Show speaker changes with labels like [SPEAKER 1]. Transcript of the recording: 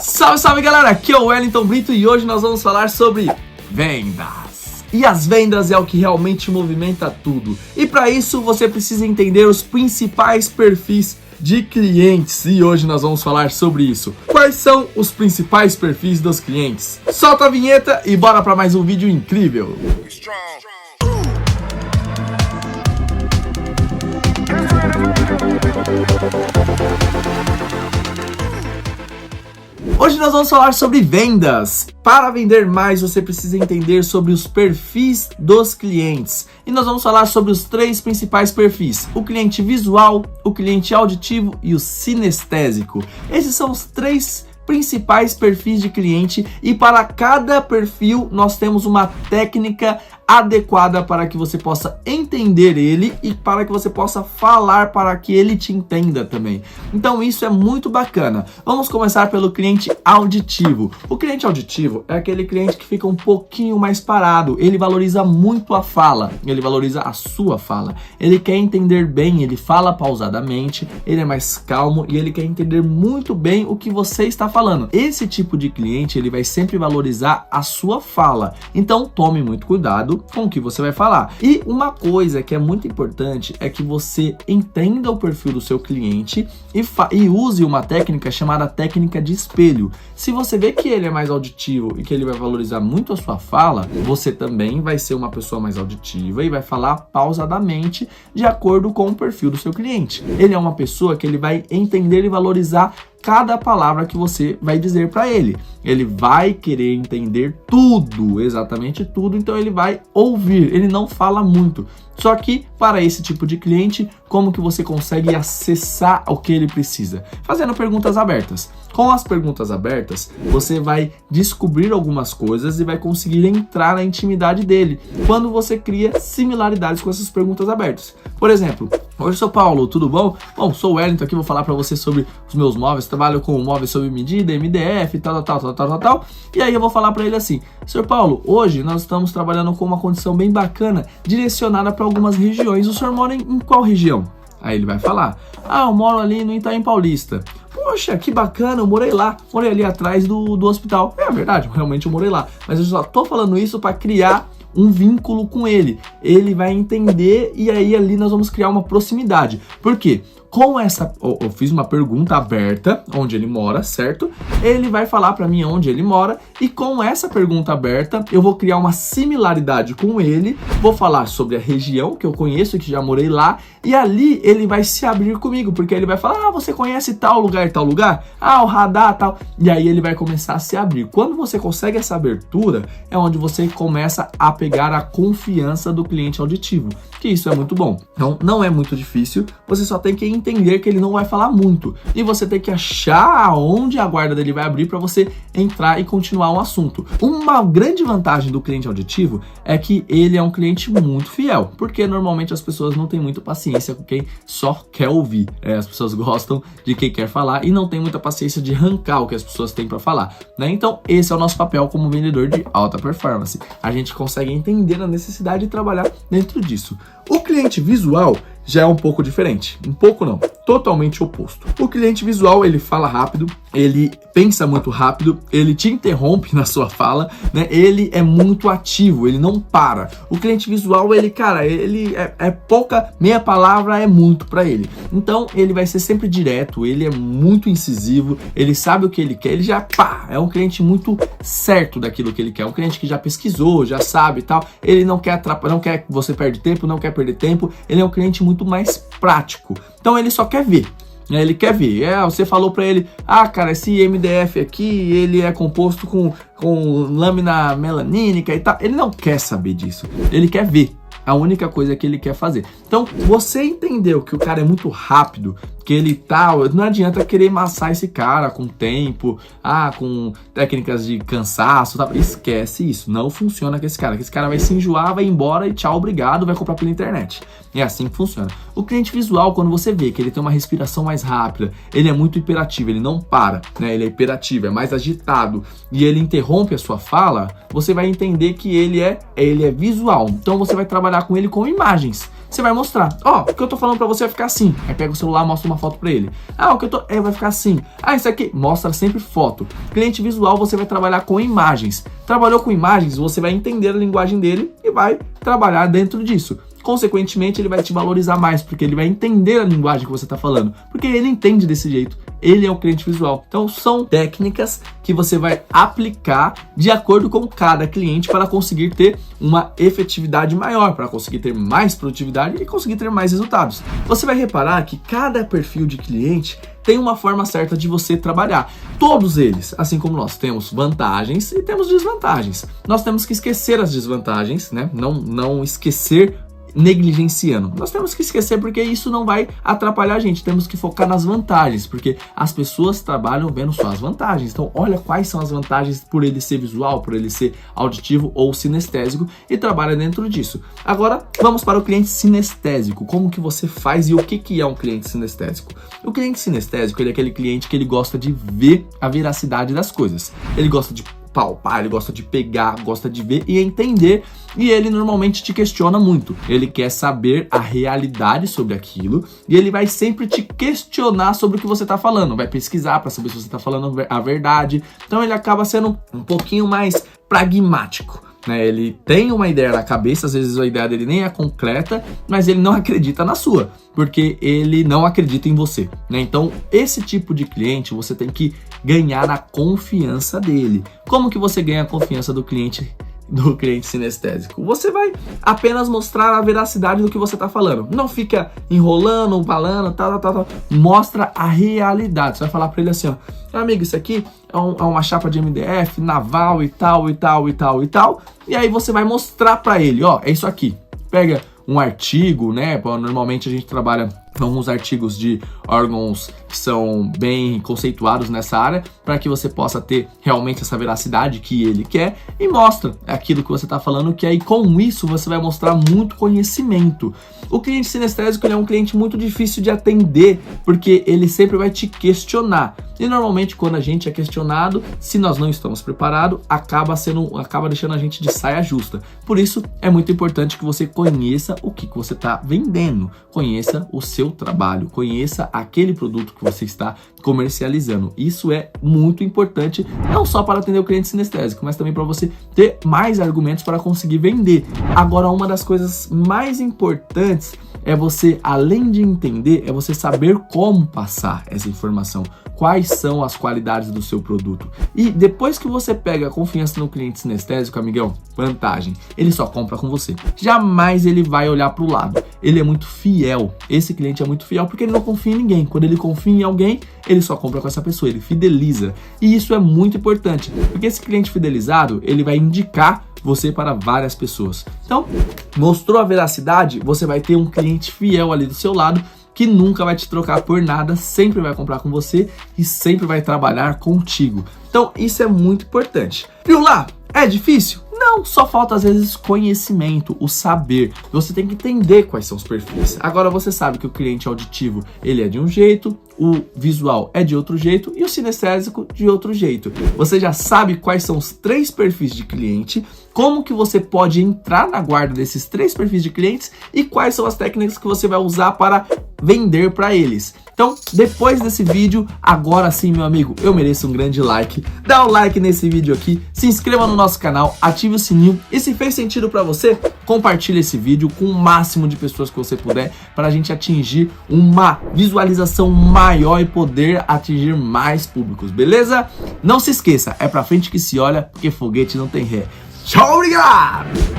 [SPEAKER 1] Salve, salve galera, aqui é o Wellington Brito e hoje nós vamos falar sobre vendas. E as vendas é o que realmente movimenta tudo. E para isso você precisa entender os principais perfis de clientes. E hoje nós vamos falar sobre isso. Quais são os principais perfis dos clientes? Solta a vinheta e bora para mais um vídeo incrível. Hoje nós vamos falar sobre vendas. Para vender mais, você precisa entender sobre os perfis dos clientes. E nós vamos falar sobre os três principais perfis: o cliente visual, o cliente auditivo e o sinestésico. Esses são os três principais perfis de cliente e para cada perfil nós temos uma técnica adequada para que você possa entender ele e para que você possa falar para que ele te entenda também. Então isso é muito bacana. Vamos começar pelo cliente auditivo. O cliente auditivo é aquele cliente que fica um pouquinho mais parado. Ele valoriza muito a fala, ele valoriza a sua fala. Ele quer entender bem, ele fala pausadamente, ele é mais calmo e ele quer entender muito bem o que você está falando. Esse tipo de cliente, ele vai sempre valorizar a sua fala. Então tome muito cuidado com o que você vai falar. E uma coisa que é muito importante é que você entenda o perfil do seu cliente e use uma técnica chamada técnica de espelho. Se você vê que ele é mais auditivo e que ele vai valorizar muito a sua fala, você também vai ser uma pessoa mais auditiva e vai falar pausadamente de acordo com o perfil do seu cliente. Ele é uma pessoa que ele vai entender e valorizar cada palavra que você vai dizer para ele. Ele vai querer entender tudo, exatamente tudo, então ele vai ouvir, ele não fala muito. Só que para esse tipo de cliente, como que você consegue acessar o que ele precisa? Fazendo perguntas abertas. Com as perguntas abertas, você vai descobrir algumas coisas e vai conseguir entrar na intimidade dele quando você cria similaridades com essas perguntas abertas. Por exemplo, oi, sou Paulo, tudo bom? Bom, sou o Wellington aqui, vou falar para você sobre os meus móveis, trabalho com móveis sob medida, MDF, tal. E aí eu vou falar para ele assim: Sr. Paulo, hoje nós estamos trabalhando com uma condição bem bacana, direcionada para algumas regiões. O senhor mora em qual região? Aí ele vai falar: eu moro ali no Itaim Paulista. Poxa, que bacana, eu morei lá, morei ali atrás do hospital. É verdade, realmente eu morei lá, mas eu só tô falando isso para criar um vínculo com ele. Ele vai entender e aí ali nós vamos criar uma proximidade. Por quê? Com essa, eu fiz uma pergunta aberta, onde ele mora, certo? Ele vai falar para mim onde ele mora e com essa pergunta aberta eu vou criar uma similaridade com ele, vou falar sobre a região que eu conheço, que já morei lá, e ali ele vai se abrir comigo, porque ele vai falar: você conhece tal lugar, o radar, tal, e aí ele vai começar a se abrir. Quando você consegue essa abertura, é onde você começa a pegar a confiança do cliente auditivo, que isso é muito bom. Então não é muito difícil, você só tem que entender que ele não vai falar muito e você tem que achar onde a guarda dele vai abrir para você entrar e continuar um assunto. Uma grande vantagem do cliente auditivo é que ele é um cliente muito fiel, porque normalmente as pessoas não têm muita paciência com quem só quer ouvir. As pessoas gostam de quem quer falar e não tem muita paciência de arrancar o que as pessoas têm para falar, né? Então esse é o nosso papel como vendedor de alta performance. A gente consegue entender a necessidade de trabalhar dentro disso. O cliente visual já é um pouco diferente. Um pouco não, totalmente oposto. O cliente visual, ele fala rápido, ele pensa muito rápido, ele te interrompe na sua fala, né? Ele é muito ativo, ele não para. O cliente visual, ele é pouca, meia palavra é muito para ele. Então, ele vai ser sempre direto, ele é muito incisivo, ele sabe o que ele quer, ele já, é um cliente muito certo daquilo que ele quer. Um cliente que já pesquisou, já sabe e tal. Ele não quer atrapalhar, não quer que você perca tempo, não quer perder tempo. Ele é um cliente muito mais prático. Então ele só quer ver. Ele quer ver. Você falou para ele: cara, esse MDF aqui, ele é composto com lâmina melanínica e tal. Ele não quer saber disso. Ele quer ver. A única coisa que ele quer fazer. Então, você entendeu que o cara é muito rápido, que ele não adianta querer amassar esse cara com tempo, com técnicas de cansaço, esquece isso, não funciona com esse cara, vai se enjoar, vai embora e tchau, obrigado, vai comprar pela internet. É assim que funciona. O cliente visual, quando você vê que ele tem uma respiração mais rápida, ele é muito hiperativo, ele não para, né? Ele é hiperativo, é mais agitado e ele interrompe a sua fala, você vai entender que ele é visual. Então você vai trabalhar com ele com imagens. você vai mostrar. Ó, o que eu tô falando pra você vai ficar assim. Aí pega o celular, mostra uma foto pra ele. Ah, o que eu tô... vai ficar assim. Ah, isso aqui... Mostra sempre foto. Cliente visual, você vai trabalhar com imagens. Trabalhou com imagens, você vai entender a linguagem dele e vai trabalhar dentro disso. Consequentemente, ele vai te valorizar mais, porque ele vai entender a linguagem que você está falando, porque ele entende desse jeito. Ele é o cliente visual. Então, são técnicas que você vai aplicar de acordo com cada cliente para conseguir ter uma efetividade maior, para conseguir ter mais produtividade e conseguir ter mais resultados. Você vai reparar que cada perfil de cliente tem uma forma certa de você trabalhar. Todos eles, assim como nós temos vantagens e temos desvantagens. Nós temos que esquecer as desvantagens, né? Não esquecer negligenciando. Nós temos que esquecer porque isso não vai atrapalhar a gente. Temos que focar nas vantagens, porque as pessoas trabalham vendo só as vantagens. Então, olha quais são as vantagens por ele ser visual, por ele ser auditivo ou sinestésico e trabalha dentro disso. Agora, vamos para o cliente sinestésico. Como que você faz e o que é um cliente sinestésico? O cliente sinestésico, ele é aquele cliente que ele gosta de ver a veracidade das coisas. Ele gosta de palpar, ele gosta de pegar, gosta de ver e entender, e ele normalmente te questiona muito. Ele quer saber a realidade sobre aquilo e ele vai sempre te questionar sobre o que você está falando, vai pesquisar para saber se você está falando a verdade. Então ele acaba sendo um pouquinho mais pragmático. Ele tem uma ideia na cabeça, às vezes a ideia dele nem é concreta, mas ele não acredita na sua, porque ele não acredita em você, Então, esse tipo de cliente, você tem que ganhar a confiança dele. Como que você ganha a confiança do cliente sinestésico? Você vai apenas mostrar a veracidade do que você está falando. Não fica enrolando, falando, tal. Mostra a realidade. Você vai falar para ele assim, ó, amigo, isso aqui é uma chapa de MDF, naval e tal. E aí você vai mostrar para ele, ó, é isso aqui. Pega um artigo, Normalmente a gente trabalha com alguns artigos de órgãos que são bem conceituados nessa área, para que você possa ter realmente essa veracidade que ele quer e mostra aquilo que você está falando, que aí com isso você vai mostrar muito conhecimento. O cliente sinestésico, ele é um cliente muito difícil de atender, porque ele sempre vai te questionar. E normalmente quando a gente é questionado, se nós não estamos preparados, acaba deixando a gente de saia justa. Por isso é muito importante que você conheça o que você está vendendo, conheça o seu trabalho, conheça aquele produto que você está comercializando. Isso é muito importante, não só para atender o cliente sinestésico, mas também para você ter mais argumentos para conseguir vender. Agora, uma das coisas mais importantes é você, além de entender, é você saber como passar essa informação, quais são as qualidades do seu produto. E depois que você pega a confiança no cliente sinestésico, amigão, vantagem, ele só compra com você. Jamais ele vai olhar para o lado. Ele é muito fiel. Esse cliente é muito fiel porque ele não confia em ninguém. Quando ele confia em alguém, ele só compra com essa pessoa, ele fideliza. E isso é muito importante, porque esse cliente fidelizado, ele vai indicar você para várias pessoas. Então, mostrou a veracidade, você vai ter um cliente fiel ali do seu lado, que nunca vai te trocar por nada, sempre vai comprar com você e sempre vai trabalhar contigo. Então, isso é muito importante. Viu lá? É difícil? Não, só falta às vezes conhecimento, o saber. Você tem que entender quais são os perfis. Agora você sabe que o cliente auditivo, ele é de um jeito, o visual é de outro jeito e o sinestésico de outro jeito. Você já sabe quais são os 3 perfis de cliente, como que você pode entrar na guarda desses 3 perfis de clientes e quais são as técnicas que você vai usar para vender para eles. Então, depois desse vídeo, agora sim, meu amigo, eu mereço um grande like. Dá um like nesse vídeo aqui, se inscreva no nosso canal, ative o sininho e se fez sentido para você, compartilhe esse vídeo com o máximo de pessoas que você puder para a gente atingir uma visualização maior e poder atingir mais públicos, beleza? Não se esqueça, é pra frente que se olha, porque foguete não tem ré. Tchau, obrigado!